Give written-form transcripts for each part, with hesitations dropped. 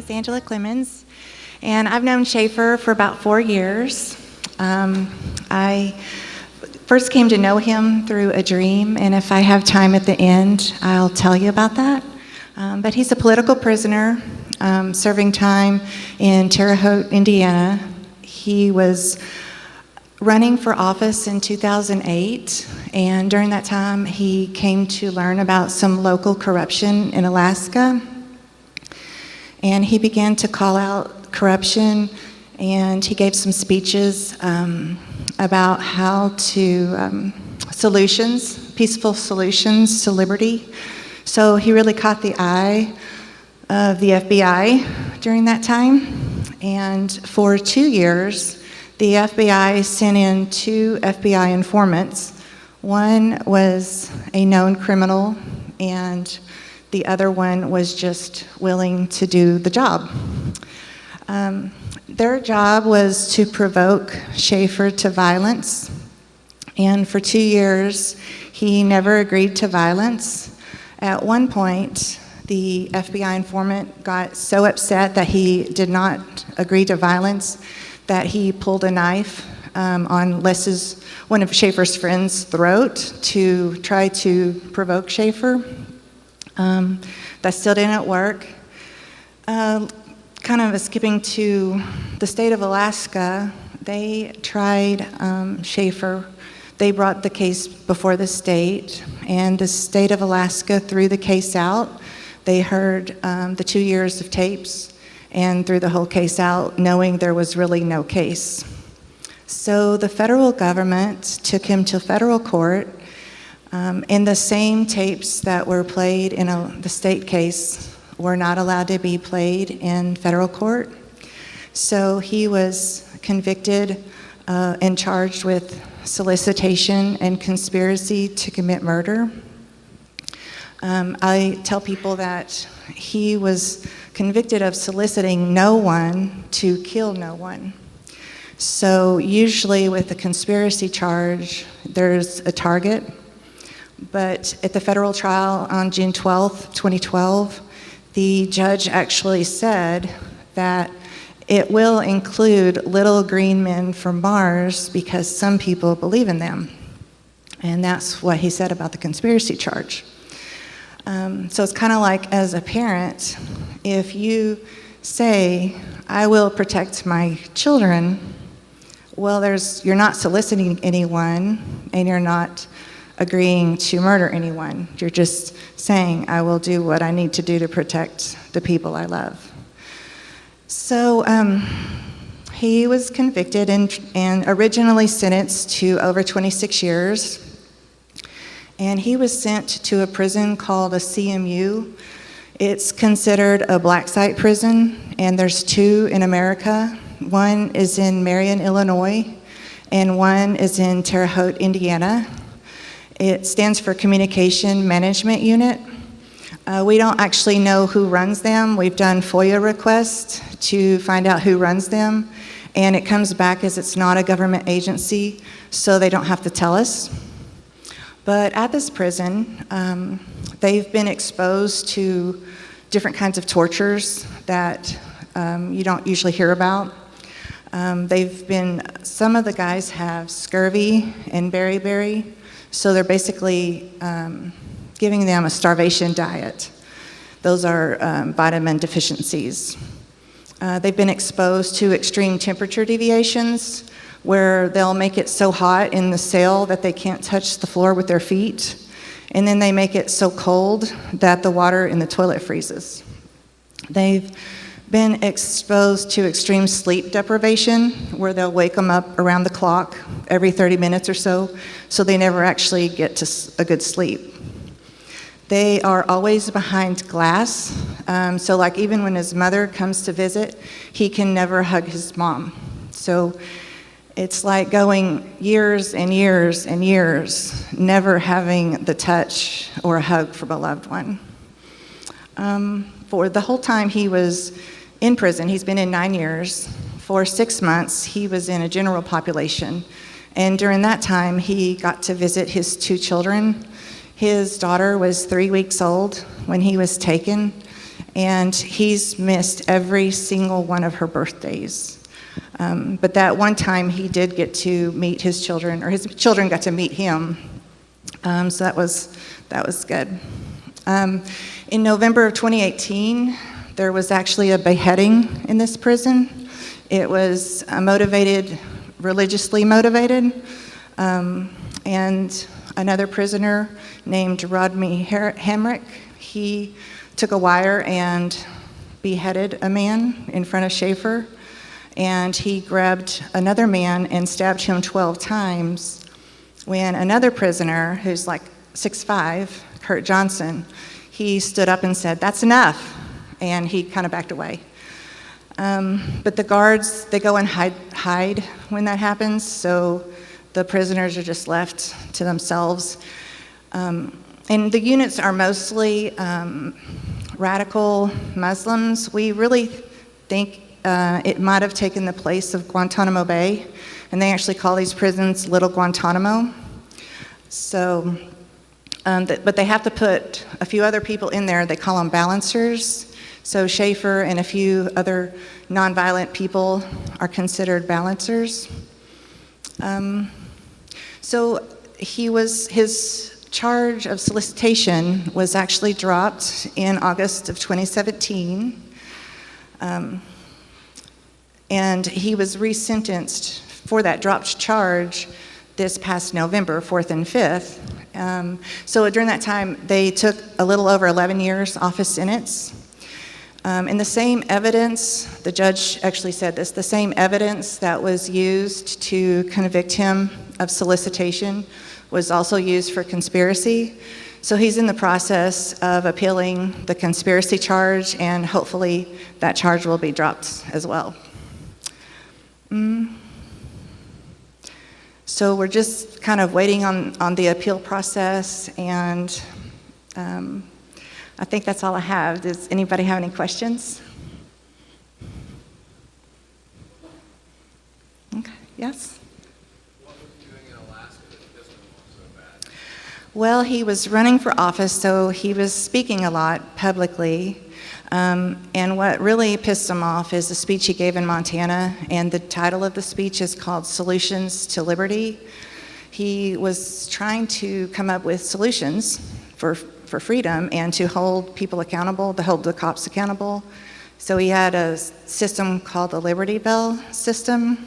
is Angela Clemons, and I've known Schaffer for about 4 years. I first came to know him through a dream, and if I have time at the end, I'll tell you about that. But he's a political prisoner serving time in Terre Haute, Indiana. He was running for office in 2008, and during that time he came to learn about some local corruption in Alaska, and he began to call out corruption, and he gave some speeches about how to peaceful solutions to liberty. So he really caught the eye of the FBI during that time, and for 2 years the FBI sent in 2 FBI informants. One was a known criminal, and the other one was just willing to do the job. Their job was to provoke Schaffer to violence, and for 2 years he never agreed to violence. At one point, the FBI informant got so upset that he did not agree to violence that he pulled a knife on one of Schaffer's friends' throat to try to provoke Schaffer. That still didn't work. Kind of skipping to the state of Alaska, they tried Schaffer. They brought the case before the state, and the state of Alaska threw the case out. They heard the 2 years of tapes and threw the whole case out, knowing there was really no case. So the federal government took him to federal court, and the same tapes that were played in the state case were not allowed to be played in federal court. So he was convicted and charged with solicitation and conspiracy to commit murder. I tell people that he was convicted of soliciting no one to kill no one. So usually with a conspiracy charge, there's a target. But at the federal trial on June 12th, 2012, the judge actually said that it will include little green men from Mars because some people believe in them. And that's what he said about the conspiracy charge. So it's kind of like, as a parent, if you say, I will protect my children, well, you're not soliciting anyone, and you're not agreeing to murder anyone. You're just saying, I will do what I need to do to protect the people I love. So he was convicted and originally sentenced to over 26 years. And he was sent to a prison called a CMU. It's considered a black site prison, and there's 2 in America. One is in Marion, Illinois, and one is in Terre Haute, Indiana. It stands for Communication Management Unit. We don't actually know who runs them. We've done FOIA requests to find out who runs them, and it comes back as it's not a government agency, so they don't have to tell us. But at this prison, they've been exposed to different kinds of tortures that you don't usually hear about. Some of the guys have scurvy and beriberi, so they're basically giving them a starvation diet. Those are vitamin deficiencies. They've been exposed to extreme temperature deviations, where they'll make it so hot in the cell that they can't touch the floor with their feet, and then they make it so cold that the water in the toilet freezes. They've been exposed to extreme sleep deprivation, where they'll wake them up around the clock every 30 minutes or so they never actually get to a good sleep. They are always behind glass, so like even when his mother comes to visit, he can never hug his mom. So it's like going years and years and years, never having the touch or a hug from a loved one. For the whole time he was in prison, he's been in 9 years. For 6 months, he was in a general population. And during that time, he got to visit his 2 children. His daughter was 3 weeks old when he was taken, and he's missed every single one of her birthdays. But that one time he did get to meet his children, or his children got to meet him. So that was good. In November of 2018, there was actually a beheading in this prison. It was religiously motivated, and another prisoner named Rodney Hamrick, he took a wire and beheaded a man in front of Schaffer, and he grabbed another man and stabbed him 12 times when another prisoner, who's like 6'5", Kurt Johnson, he stood up and said, "That's enough," and he kind of backed away. But the guards, they go and hide when that happens, so the prisoners are just left to themselves. And the units are mostly radical Muslims. We really think it might have taken the place of Guantanamo Bay, and they actually call these prisons Little Guantanamo. So, but they have to put a few other people in there. They call them balancers. So Schaffer and a few other nonviolent people are considered balancers. So his charge of solicitation was actually dropped in August of 2017. And he was resentenced for that dropped charge this past November, 4th and 5th. So during that time, they took a little over 11 years off his sentence. And the same evidence, the judge actually said this, the same evidence that was used to convict him of solicitation was also used for conspiracy. So he's in the process of appealing the conspiracy charge, and hopefully that charge will be dropped as well. So we're just kind of waiting on the appeal process, and I think that's all I have. Does anybody have any questions? Okay, yes? What was he doing in Alaska that pissed him off so bad? Well, he was running for office, so he was speaking a lot publicly. And what really pissed him off is the speech he gave in Montana, and the title of the speech is called Solutions to Liberty. He was trying to come up with solutions for freedom and to hold people accountable, to hold the cops accountable. So he had a system called the Liberty Bell system,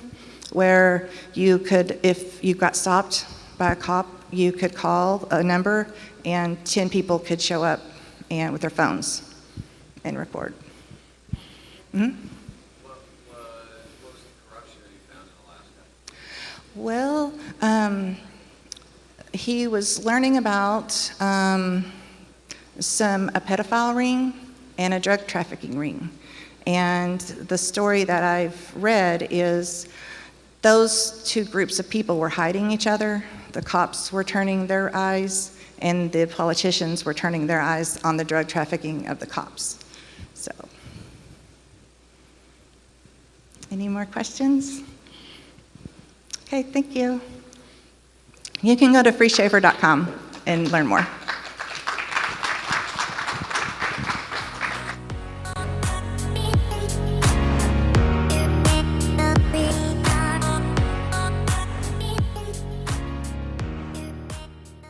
where you could, if you got stopped by a cop, you could call a number and 10 people could show up and with their phones and record. Mm-hmm. What was the corruption that you found in Alaska? Well, he was learning about a pedophile ring and a drug trafficking ring. And the story that I've read is those two groups of people were hiding each other. The cops were turning their eyes, and the politicians were turning their eyes on the drug trafficking of the cops. So, any more questions? Okay, thank you. You can go to freeschaffer.com and learn more.